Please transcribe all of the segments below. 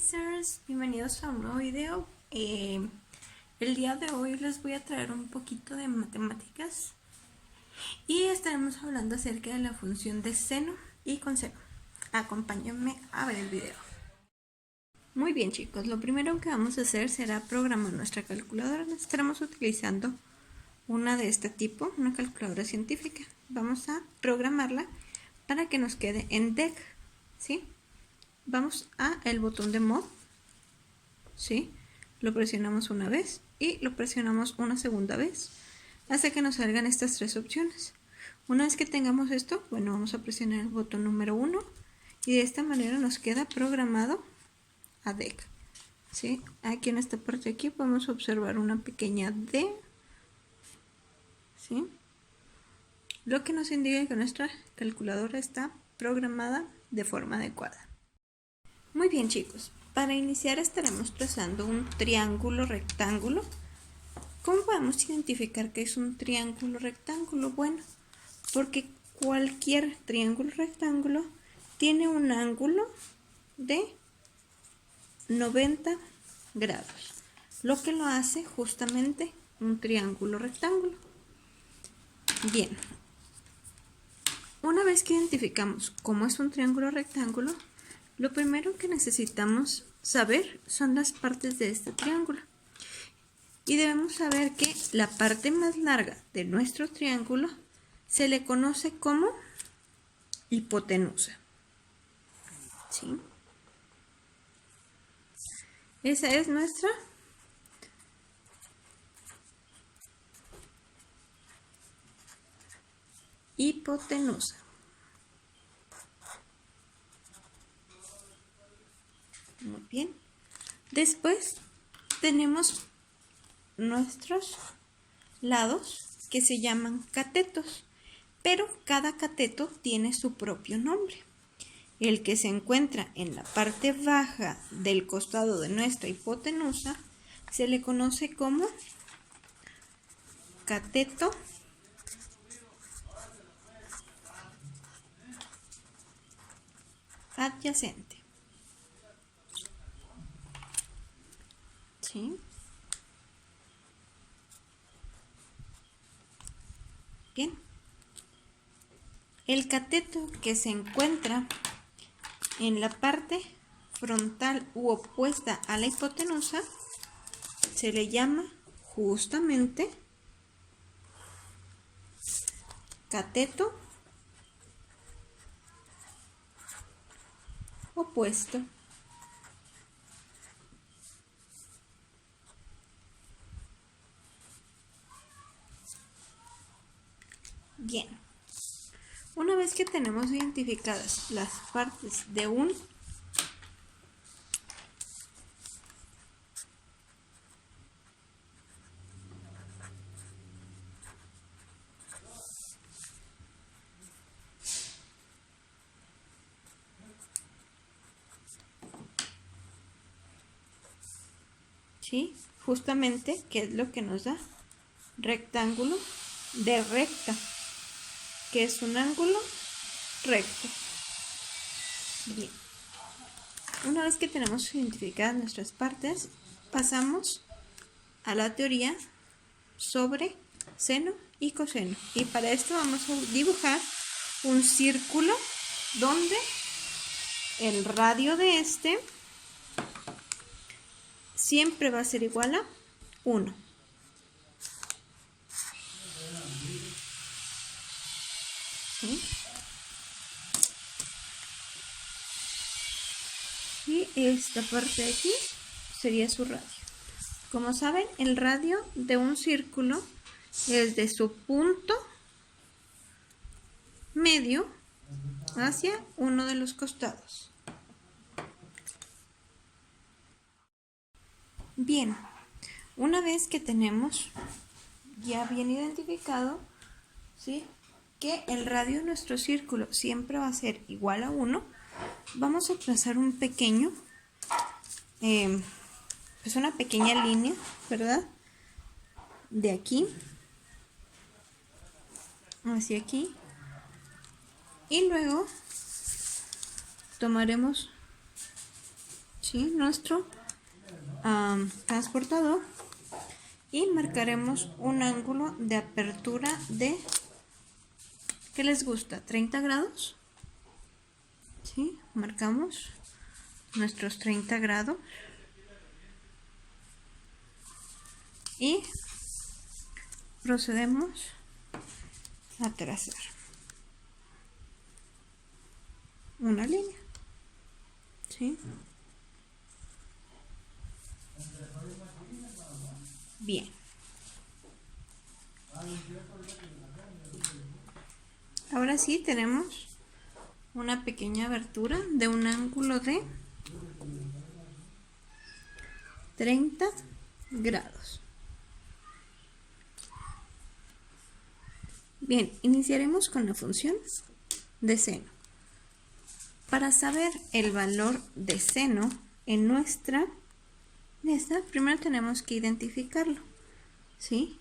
Tracers, bienvenidos a un nuevo video. El día de hoy les voy a traer un poquito de matemáticas y estaremos hablando acerca de la función de seno y coseno. Acompáñenme a ver el video. Muy bien, chicos, lo primero que vamos a hacer será programar nuestra calculadora. Estaremos utilizando una de este tipo, una calculadora científica. Vamos a programarla para que nos quede en DEC, ¿sí? Vamos a el botón de Mod, ¿sí? Lo presionamos una vez y lo presionamos una segunda vez hasta que nos salgan estas tres opciones. Una vez que tengamos esto, bueno, vamos a presionar el botón número 1 y de esta manera nos queda programado a DEC, ¿sí? Aquí en esta parte de aquí podemos observar una pequeña D, ¿sí? Lo que nos indica que nuestra calculadora está programada de forma adecuada. Muy bien, chicos, para iniciar estaremos trazando un triángulo rectángulo. ¿Cómo podemos identificar que es un triángulo rectángulo? Bueno, porque cualquier triángulo rectángulo tiene un ángulo de 90 grados, lo que lo hace justamente un triángulo rectángulo. Bien, una vez que identificamos cómo es un triángulo rectángulo, lo primero que necesitamos saber son las partes de este triángulo. Y debemos saber que la parte más larga de nuestro triángulo se le conoce como hipotenusa, ¿sí? Esa es nuestra hipotenusa. Muy bien. Después tenemos nuestros lados que se llaman catetos, pero cada cateto tiene su propio nombre. El que se encuentra en la parte baja del costado de nuestra hipotenusa se le conoce como cateto adyacente, ¿sí? Bien. El cateto que se encuentra en la parte frontal u opuesta a la hipotenusa se le llama justamente cateto opuesto. Bien, una vez que tenemos identificadas las partes de un ¿sí? Justamente, ¿qué es lo que nos da? Rectángulo de recta, que es un ángulo recto. Bien. Una vez que tenemos identificadas nuestras partes, pasamos a la teoría sobre seno y coseno. Y para esto vamos a dibujar un círculo donde el radio de este siempre va a ser igual a 1. ¿Sí? Y esta parte de aquí sería su radio. Como saben, el radio de un círculo es de su punto medio hacia uno de los costados. Bien, una vez que tenemos ya bien identificado, ¿sí?, que el radio de nuestro círculo siempre va a ser igual a 1, vamos a trazar un pequeño, pues una pequeña línea, ¿verdad? De aquí hacia aquí. Y luego tomaremos, ¿sí? Nuestro transportador y marcaremos un ángulo de apertura de, ¿qué les gusta? 30 grados, ¿sí? Marcamos nuestros 30 grados y procedemos a trazar una línea, ¿sí? Bien. Ahora sí tenemos una pequeña abertura de un ángulo de 30 grados. Bien, iniciaremos con la función de seno. Para saber el valor de seno en nuestra esta, primero tenemos que identificarlo, ¿sí?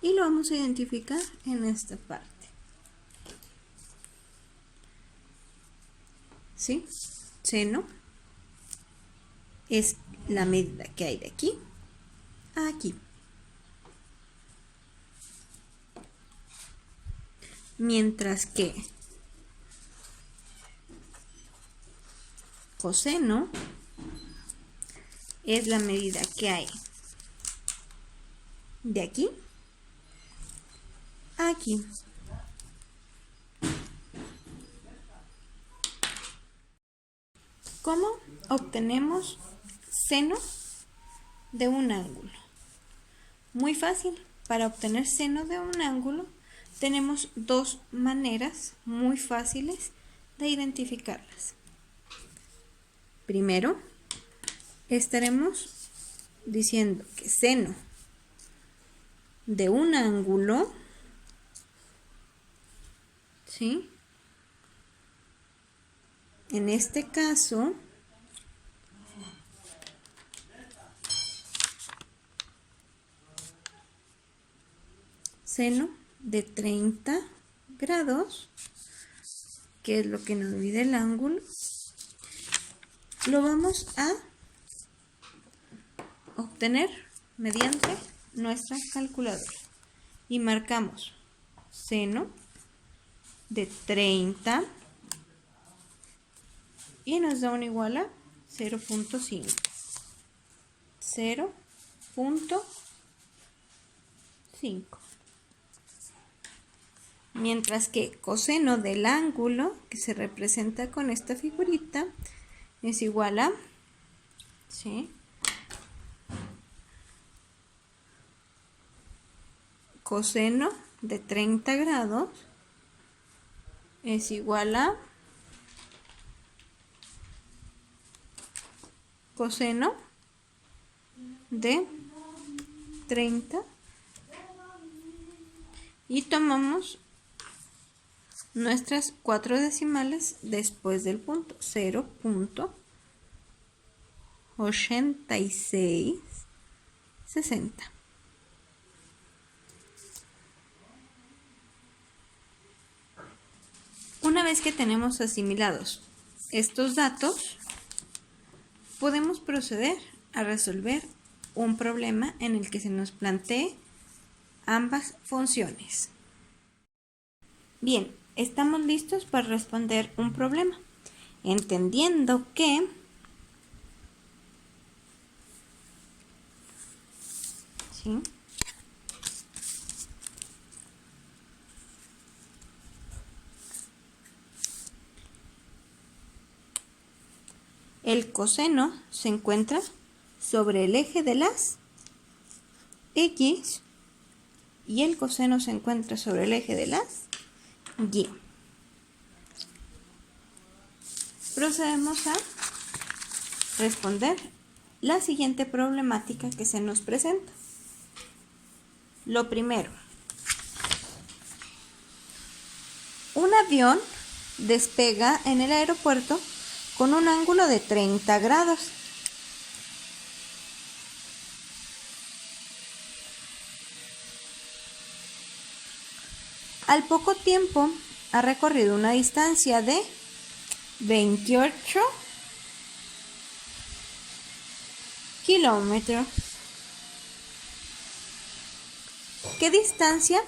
Y lo vamos a identificar en esta parte, ¿sí? Seno es la medida que hay de aquí a aquí. Mientras que coseno es la medida que hay de aquí a aquí. ¿Cómo obtenemos seno de un ángulo? Muy fácil. Para obtener seno de un ángulo tenemos dos maneras muy fáciles de identificarlas. Primero, estaremos diciendo que seno de un ángulo, ¿sí? En este caso, seno de 30 grados, que es lo que nos mide el ángulo, lo vamos a obtener mediante nuestra calculadora y marcamos seno de 30 y nos da un igual a 0.5. 0.5. Mientras que coseno del ángulo, que se representa con esta figurita, es igual a, ¿sí?, coseno de 30 grados es igual a coseno de 30 y tomamos nuestras 4 decimales después del punto, 0.8660. Una vez que tenemos asimilados estos datos, podemos proceder a resolver un problema en el que se nos plantee ambas funciones. Bien, estamos listos para responder un problema, entendiendo que ¿sí?, el coseno se encuentra sobre el eje de las X y el coseno se encuentra sobre el eje de las Y. Procedemos a responder la siguiente problemática que se nos presenta. Lo primero, un avión despega en el aeropuerto con un ángulo de 30 grados. Al poco tiempo ha recorrido una distancia de 28 kilómetros. ¿Qué distancia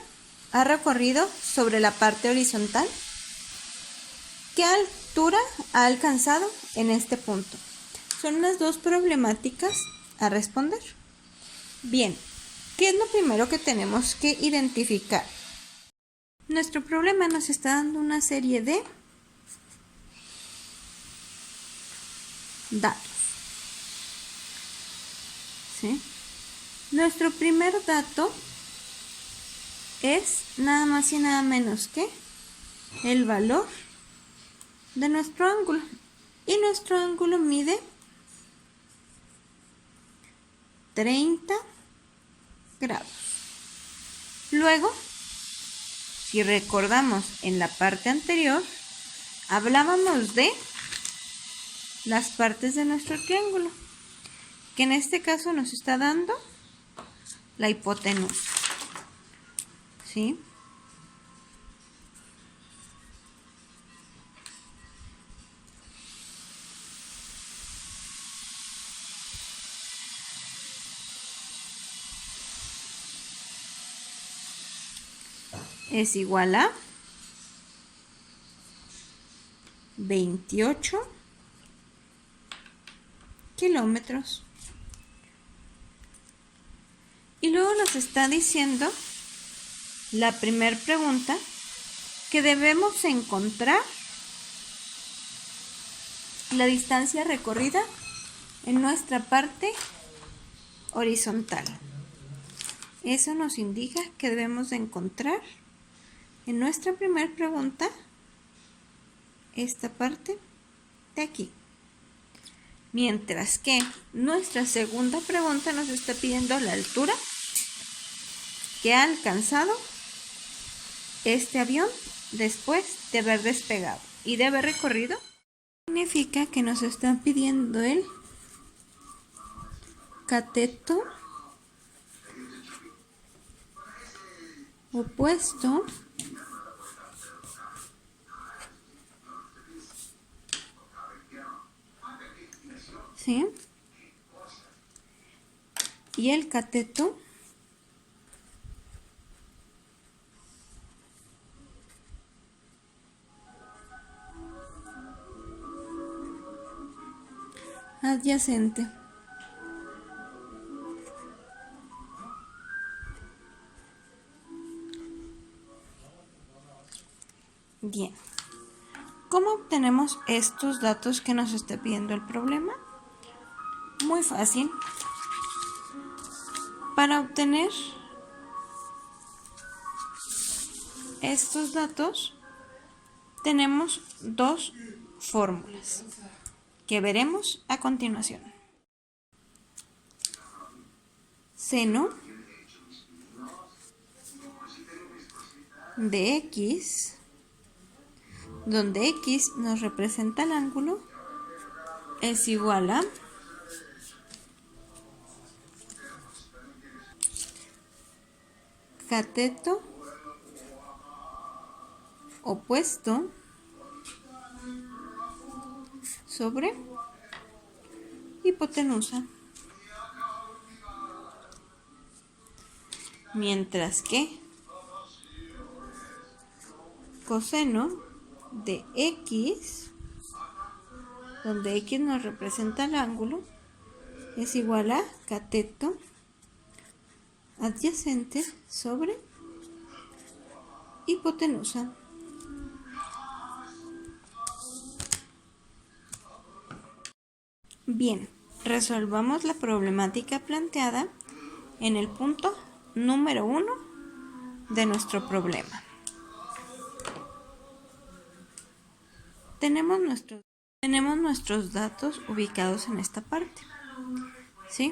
ha recorrido sobre la parte horizontal? ¿Qué altura ha alcanzado en este punto? Son las dos problemáticas a responder. Bien, ¿qué es lo primero que tenemos que identificar? Nuestro problema nos está dando una serie de datos. ¿Sí? Nuestro primer dato es nada más y nada menos que el valor de nuestro ángulo. Y nuestro ángulo mide 30 grados. Luego, si recordamos en la parte anterior, hablábamos de las partes de nuestro triángulo, que en este caso nos está dando la hipotenusa. ¿Sí? Es igual a 28 kilómetros. Y luego nos está diciendo la primera pregunta que debemos encontrar la distancia recorrida en nuestra parte horizontal. Eso nos indica que debemos de encontrar en nuestra primera pregunta esta parte de aquí. Mientras que nuestra segunda pregunta nos está pidiendo la altura que ha alcanzado este avión después de haber despegado y de haber recorrido. Significa que nos está pidiendo el cateto opuesto ¿sí? Y el cateto adyacente. Bien. ¿Cómo obtenemos estos datos que nos está pidiendo el problema? Muy fácil. Para obtener estos datos tenemos dos fórmulas que veremos a continuación. Seno de x, donde x nos representa el ángulo, es igual a cateto opuesto sobre hipotenusa. Mientras que coseno de x, donde x nos representa el ángulo, es igual a cateto adyacente sobre hipotenusa. Bien, resolvamos la problemática planteada en el punto número 1 de nuestro problema. Tenemos nuestros datos ubicados en esta parte. ¿Sí?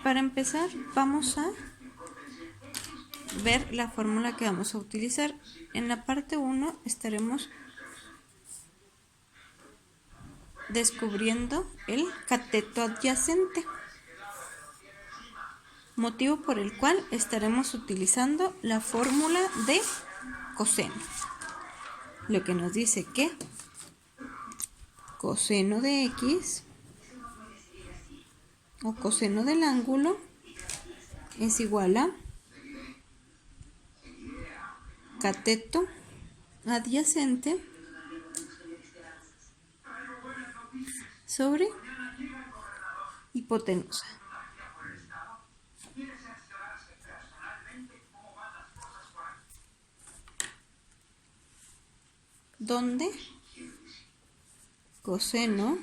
Para empezar, vamos a ver la fórmula que vamos a utilizar. En la parte 1 estaremos descubriendo el cateto adyacente, motivo por el cual estaremos utilizando la fórmula de coseno, lo que nos dice que coseno de x o coseno del ángulo es igual a cateto adyacente sobre hipotenusa. Donde coseno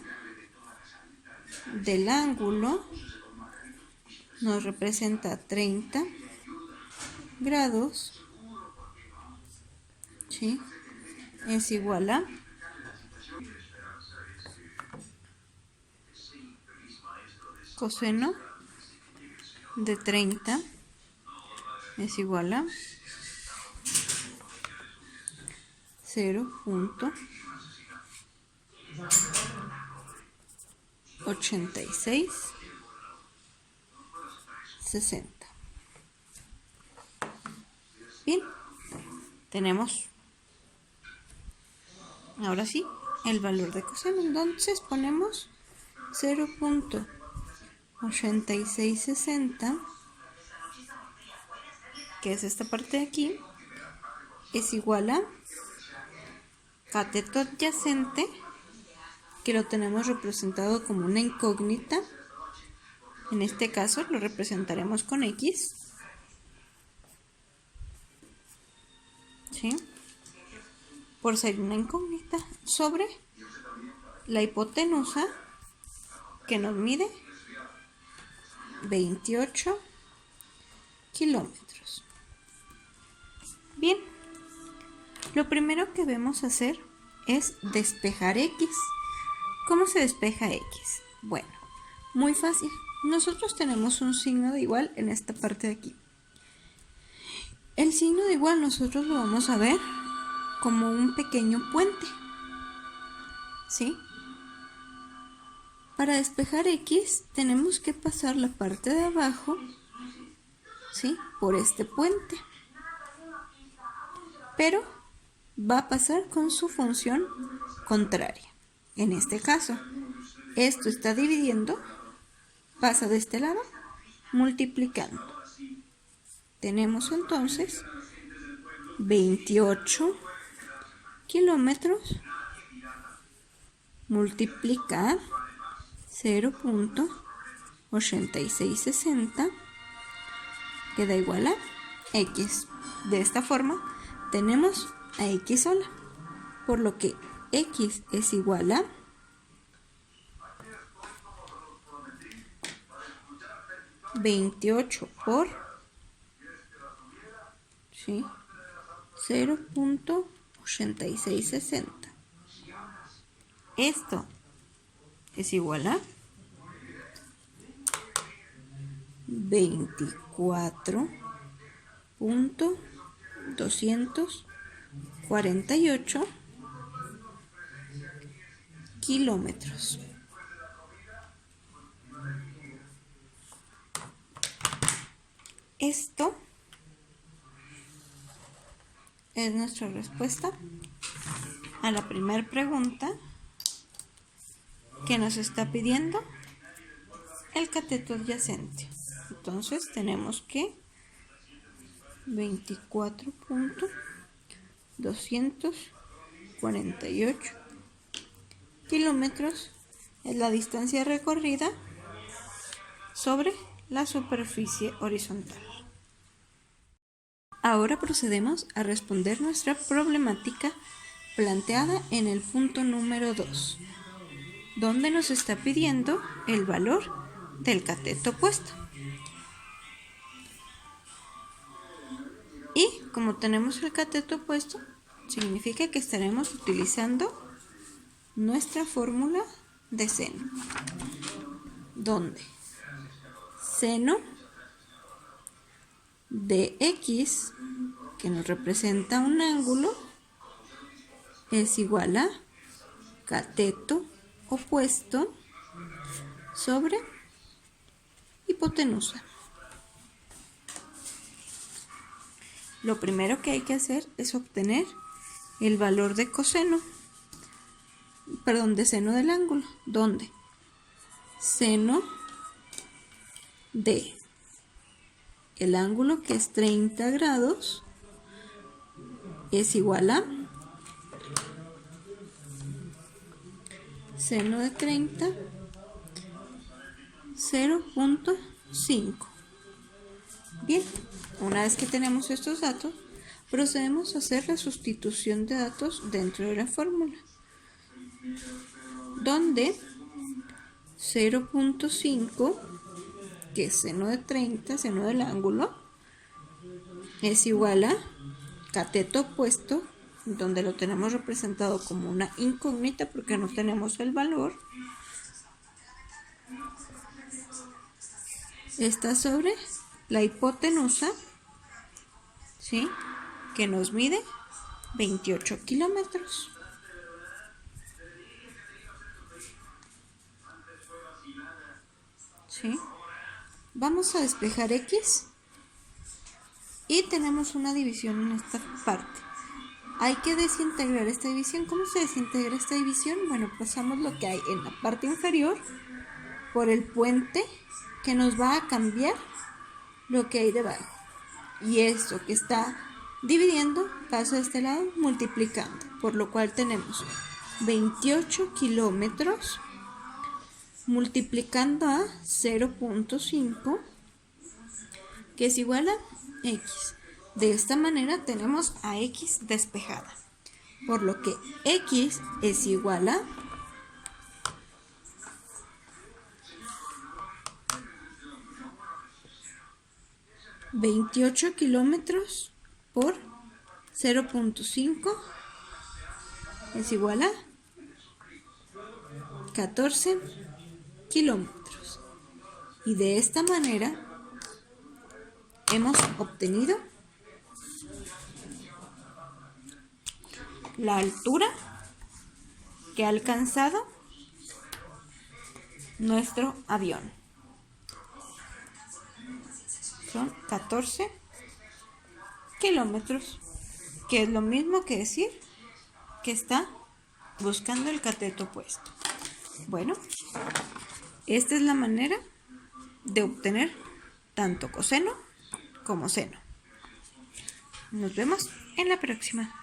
del ángulo nos representa 30 grados, ¿sí? Es igual a coseno de 30 es igual a 0.8660. Bien, tenemos ahora sí el valor de coseno. Entonces ponemos 0.8660, que es esta parte de aquí, es igual a cateto adyacente, que lo tenemos representado como una incógnita. En este caso lo representaremos con X, ¿sí? Por ser una incógnita, sobre la hipotenusa, que nos mide 28 kilómetros. Bien, lo primero que debemos hacer es despejar X. ¿Cómo se despeja X? Bueno, muy fácil. Nosotros tenemos un signo de igual en esta parte de aquí. El signo de igual nosotros lo vamos a ver como un pequeño puente, ¿sí? Para despejar X tenemos que pasar la parte de abajo, ¿sí?, por este puente. Pero va a pasar con su función contraria. En este caso, esto está dividiendo, pasa de este lado, multiplicando. Tenemos entonces 28 kilómetros multiplicar 0.8660 queda igual a X. De esta forma tenemos a X sola, por lo que X es igual a 28 por 0.8660. Esto es igual a 24.248 kilómetros. Esto es nuestra respuesta a la primera pregunta que nos está pidiendo el cateto adyacente. Entonces tenemos que 24.248 kilómetros es la distancia recorrida sobre la superficie horizontal. Ahora procedemos a responder nuestra problemática planteada en el punto número 2, donde nos está pidiendo el valor del cateto opuesto. Y como tenemos el cateto opuesto, significa que estaremos utilizando nuestra fórmula de seno, donde seno de X, que nos representa un ángulo, es igual a cateto opuesto sobre hipotenusa. Lo primero que hay que hacer es obtener el valor de de seno del ángulo, donde seno de el ángulo, que es 30 grados, es igual a seno de 30, 0.5. Bien, una vez que tenemos estos datos, procedemos a hacer la sustitución de datos dentro de la fórmula, donde 0.5, que es seno de 30, seno del ángulo, es igual a cateto opuesto, donde lo tenemos representado como una incógnita porque no tenemos el valor, está sobre la hipotenusa, ¿sí?, que nos mide 28 kilómetros. ¿Sí? Vamos a despejar X y tenemos una división en esta parte. Hay que desintegrar esta división. ¿Cómo se desintegra esta división? Bueno, pasamos lo que hay en la parte inferior por el puente, que nos va a cambiar lo que hay debajo. Y esto que está dividiendo pasa a este lado multiplicando, por lo cual tenemos 28 kilómetros multiplicando a 0.5, que es igual a X. De esta manera tenemos a X despejada, por lo que X es igual a 28 kilómetros por 0.5 es igual a 14 kilómetros. Y de esta manera hemos obtenido la altura que ha alcanzado nuestro avión. Son 14 kilómetros, que es lo mismo que decir que está buscando el cateto opuesto. Bueno, esta es la manera de obtener tanto coseno como seno. Nos vemos en la próxima.